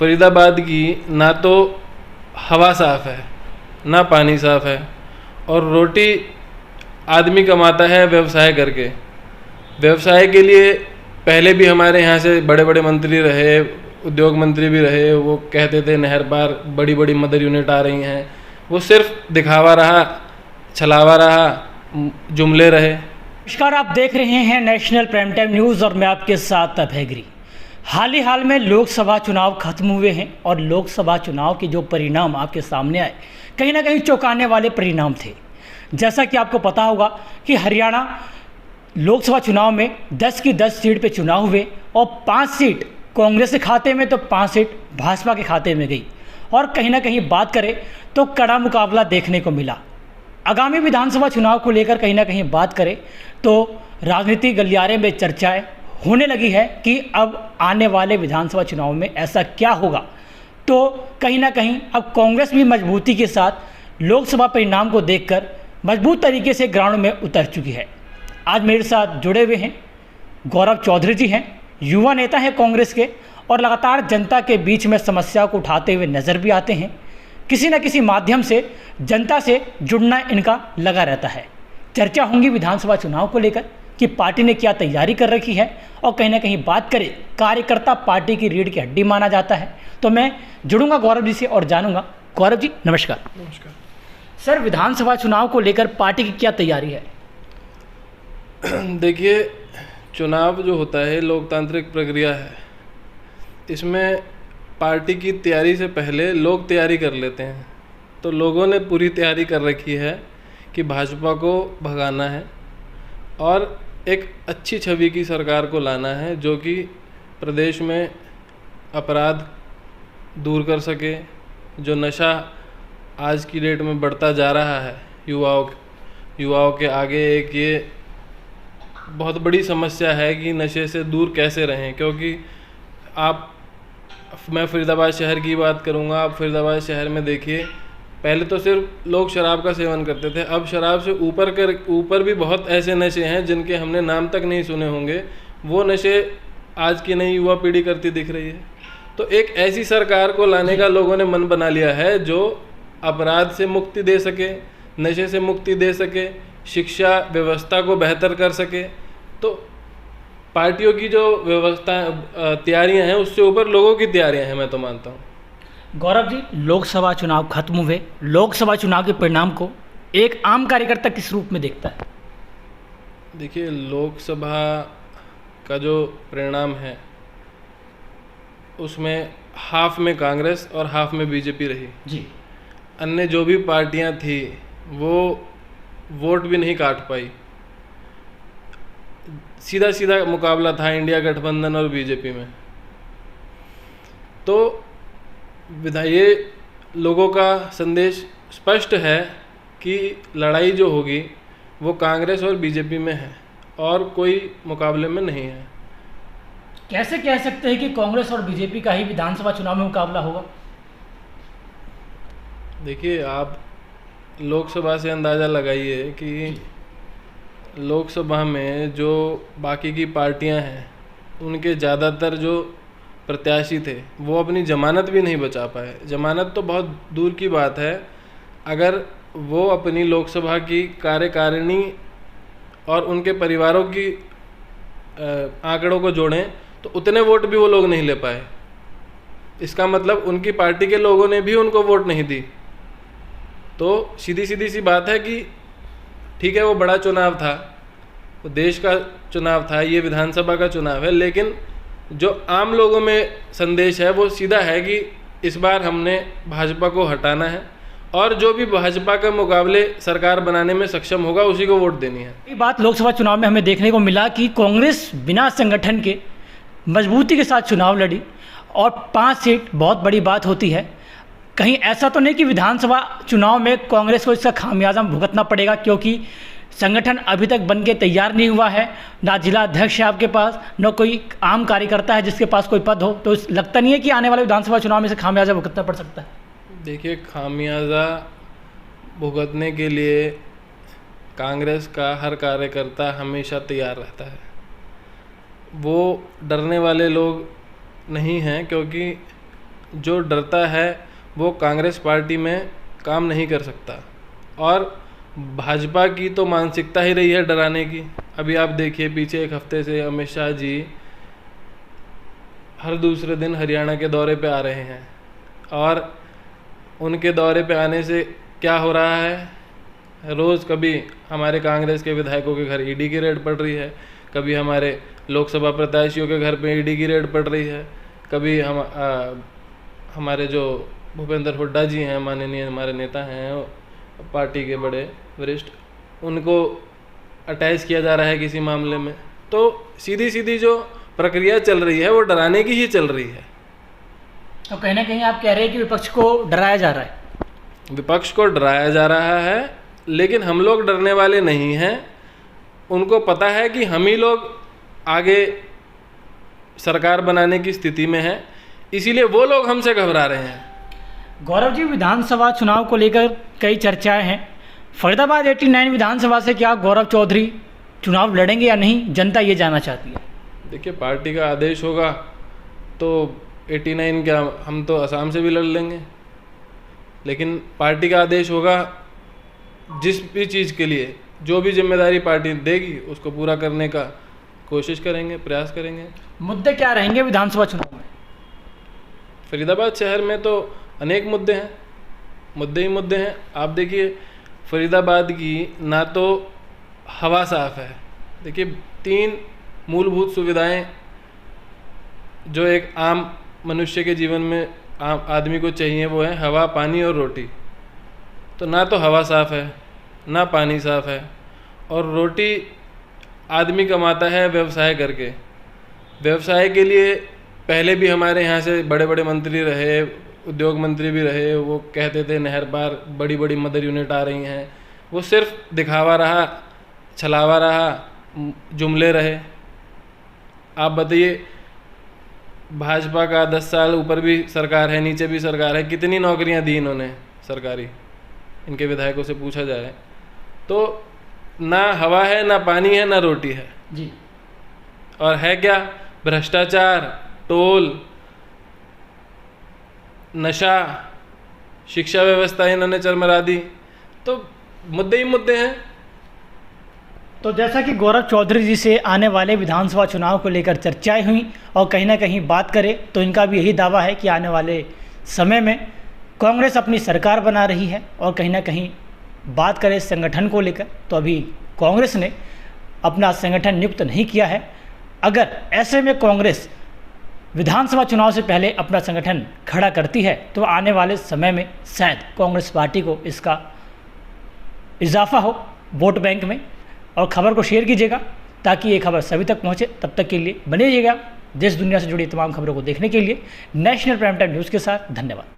फरीदाबाद की ना तो हवा साफ़ है ना पानी साफ़ है, और रोटी आदमी कमाता है व्यवसाय करके। व्यवसाय के लिए पहले भी हमारे यहाँ से बड़े बड़े मंत्री रहे, उद्योग मंत्री भी रहे, वो कहते थे नहर पार बड़ी बड़ी मदर यूनिट आ रही हैं। वो सिर्फ दिखावा रहा, छलावा रहा, जुमले रहे। नमस्कार, आप देख रहे हैं नेशनल प्राइम टाइम न्यूज़ और मैं आपके साथ अभय। हाल में लोकसभा चुनाव खत्म हुए हैं और लोकसभा चुनाव के जो परिणाम आपके सामने आए, कहीं ना कहीं चौंकाने वाले परिणाम थे। जैसा कि आपको पता होगा कि हरियाणा लोकसभा चुनाव में 10 की 10 सीट पे चुनाव हुए और 5 सीट कांग्रेस के खाते में तो 5 सीट भाजपा के खाते में गई। और कहीं ना कहीं बात करें तो कड़ा मुकाबला देखने को मिला। आगामी विधानसभा चुनाव को लेकर कहीं ना कहीं बात करें तो राजनीतिक गलियारे में चर्चाएं होने लगी है कि अब आने वाले विधानसभा चुनाव में ऐसा क्या होगा। तो कहीं ना कहीं अब कांग्रेस भी मजबूती के साथ लोकसभा परिणाम को देखकर मजबूत तरीके से ग्राउंड में उतर चुकी है। आज मेरे साथ जुड़े हुए हैं गौरव चौधरी जी हैं, युवा नेता हैं कांग्रेस के और लगातार जनता के बीच में समस्या को उठाते हुए नज़र भी आते हैं। किसी न किसी माध्यम से जनता से जुड़ना इनका लगा रहता है। चर्चा होंगी विधानसभा चुनाव को लेकर कि पार्टी ने क्या तैयारी कर रखी है, और कहीं ना कहीं बात करें कार्यकर्ता पार्टी की रीढ़ की हड्डी माना जाता है। तो मैं जुड़ूंगा गौरव जी से और जानूंगा। गौरव जी नमस्कार। नमस्कार सर, विधानसभा चुनाव को लेकर पार्टी की क्या तैयारी है? देखिए, चुनाव जो होता है लोकतांत्रिक प्रक्रिया है। इसमें पार्टी की तैयारी से पहले लोग तैयारी कर लेते हैं। तो लोगों ने पूरी तैयारी कर रखी है कि भाजपा को भगाना है और एक अच्छी छवि की सरकार को लाना है जो कि प्रदेश में अपराध दूर कर सके। जो नशा आज की डेट में बढ़ता जा रहा है युवाओं के आगे एक ये बहुत बड़ी समस्या है कि नशे से दूर कैसे रहें। क्योंकि मैं फरीदाबाद शहर की बात करूंगा। आप फरीदाबाद शहर में देखिए, पहले तो सिर्फ लोग शराब का सेवन करते थे, अब शराब से ऊपर भी बहुत ऐसे नशे हैं जिनके हमने नाम तक नहीं सुने होंगे। वो नशे आज की नई युवा पीढ़ी करती दिख रही है। तो एक ऐसी सरकार को लाने का लोगों ने मन बना लिया है जो अपराध से मुक्ति दे सके, नशे से मुक्ति दे सके, शिक्षा व्यवस्था को बेहतर कर सके। तो पार्टियों की जो व्यवस्था तैयारियां हैं उससे ऊपर लोगों की तैयारियां हैं, मैं तो मानता हूँ। गौरव जी, लोकसभा चुनाव खत्म हुए, लोकसभा चुनाव के परिणाम को एक आम कार्यकर्ता किस रूप में देखता है? देखिए, लोकसभा का जो परिणाम है उसमें हाफ में कांग्रेस और हाफ में बीजेपी रही जी। अन्य जो भी पार्टियां थी वो वोट भी नहीं काट पाई। सीधा सीधा मुकाबला था इंडिया गठबंधन और बीजेपी में। तो ये लोगों का संदेश स्पष्ट है कि लड़ाई जो होगी वो कांग्रेस और बीजेपी में है और कोई मुकाबले में नहीं है। कैसे कह सकते हैं कि कांग्रेस और बीजेपी का ही विधानसभा चुनाव में मुकाबला होगा? देखिए, आप लोकसभा से अंदाज़ा लगाइए कि लोकसभा में जो बाकी की पार्टियां हैं उनके ज़्यादातर जो प्रत्याशी थे वो अपनी जमानत भी नहीं बचा पाए। जमानत तो बहुत दूर की बात है, अगर वो अपनी लोकसभा की कार्यकारिणी और उनके परिवारों की आंकड़ों को जोड़ें तो उतने वोट भी वो लोग नहीं ले पाए। इसका मतलब उनकी पार्टी के लोगों ने भी उनको वोट नहीं दी। तो सीधी सी बात है कि ठीक है, वो बड़ा चुनाव था, वो देश का चुनाव था, ये विधानसभा का चुनाव है, लेकिन जो आम लोगों में संदेश है वो सीधा है कि इस बार हमने भाजपा को हटाना है और जो भी भाजपा के मुकाबले सरकार बनाने में सक्षम होगा उसी को वोट देनी है। ये बात लोकसभा चुनाव में हमें देखने को मिला कि कांग्रेस बिना संगठन के मजबूती के साथ चुनाव लड़ी और 5 सीट बहुत बड़ी बात होती है। कहीं ऐसा तो नहीं कि विधानसभा चुनाव में कांग्रेस को इसका खामियाजा भुगतना पड़ेगा, क्योंकि संगठन अभी तक बन के तैयार नहीं हुआ है, ना जिला अध्यक्ष है आपके पास, न कोई आम कार्यकर्ता है जिसके पास कोई पद हो। तो लगता नहीं है कि आने वाले विधानसभा चुनाव में से खामियाजा भुगतना पड़ सकता है? देखिए, खामियाजा भुगतने के लिए कांग्रेस का हर कार्यकर्ता हमेशा तैयार रहता है। वो डरने वाले लोग नहीं हैं, क्योंकि जो डरता है वो कांग्रेस पार्टी में काम नहीं कर सकता। और भाजपा की तो मानसिकता ही रही है डराने की। अभी आप देखिए, पीछे एक हफ्ते से अमित शाह जी हर दूसरे दिन हरियाणा के दौरे पे आ रहे हैं, और उनके दौरे पे आने से क्या हो रहा है, रोज़ कभी हमारे कांग्रेस के विधायकों के घर ईडी की रेड पड़ रही है, कभी हमारे लोकसभा प्रत्याशियों के घर पे ईडी की रेड पड़ रही है, कभी हमारे जो भूपेंद्र हुड्डा जी हैं, माननीय हमारे नेता हैं पार्टी के बड़े वरिष्ठ, उनको अटैच किया जा रहा है किसी मामले में। तो सीधी सीधी जो प्रक्रिया चल रही है वो डराने की ही चल रही है। तो कहीं ना कहीं आप कह रहे हैं कि विपक्ष को डराया जा रहा है। विपक्ष को डराया जा रहा है, लेकिन हम लोग डरने वाले नहीं हैं। उनको पता है कि हम ही लोग आगे सरकार बनाने की स्थिति में हैं, इसीलिए वो लोग हमसे घबरा रहे हैं। गौरव जी, विधानसभा चुनाव को लेकर कई चर्चाएं हैं। फरीदाबाद 89 विधानसभा से क्या गौरव चौधरी चुनाव लड़ेंगे या नहीं, जनता ये जानना चाहती है। देखिए, पार्टी का आदेश होगा तो 89 क्या, हम तो असम से भी लड़ लेंगे, लेकिन पार्टी का आदेश होगा। जिस भी चीज़ के लिए जो भी जिम्मेदारी पार्टी देगी उसको पूरा करने का कोशिश करेंगे, प्रयास करेंगे। मुद्दे क्या रहेंगे विधानसभा चुनाव में? फरीदाबाद शहर में तो अनेक मुद्दे हैं, मुद्दे ही मुद्दे हैं। आप देखिए, फरीदाबाद की ना तो हवा साफ है। देखिए, 3 मूलभूत सुविधाएं जो एक आम मनुष्य के जीवन में आम आदमी को चाहिए, वो है हवा, पानी और रोटी। तो ना तो हवा साफ़ है, ना पानी साफ़ है, और रोटी आदमी कमाता है व्यवसाय करके। व्यवसाय के लिए पहले भी हमारे यहाँ से बड़े बड़े मंत्री रहे, उद्योग मंत्री भी रहे, वो कहते थे नहर पार बड़ी बड़ी मदर यूनिट आ रही हैं। वो सिर्फ दिखावा रहा, छलावा रहा, जुमले रहे। आप बताइए, भाजपा का 10 साल ऊपर भी सरकार है, नीचे भी सरकार है, कितनी नौकरियां दी इन्होंने सरकारी, इनके विधायकों से पूछा जाए तो ना हवा है, ना पानी है, ना रोटी है जी। और है क्या? भ्रष्टाचार, टोल, नशा, शिक्षा व्यवस्था इन्होंने चरमरा दी। तो मुद्दे ही मुद्दे हैं। तो जैसा कि गौरव चौधरी जी से आने वाले विधानसभा चुनाव को लेकर चर्चाएं हुई, और कहीं ना कहीं बात करें तो इनका भी यही दावा है कि आने वाले समय में कांग्रेस अपनी सरकार बना रही है। और कहीं ना कहीं बात करें संगठन को लेकर तो अभी कांग्रेस ने अपना संगठन नियुक्त नहीं किया है। अगर ऐसे में कांग्रेस विधानसभा चुनाव से पहले अपना संगठन खड़ा करती है तो आने वाले समय में शायद कांग्रेस पार्टी को इसका इजाफा हो वोट बैंक में। और खबर को शेयर कीजिएगा ताकि ये खबर सभी तक पहुंचे। तब तक के लिए बने रहिएगा देश दुनिया से जुड़ी तमाम खबरों को देखने के लिए नेशनल प्राइम टाइम न्यूज़ के साथ। धन्यवाद।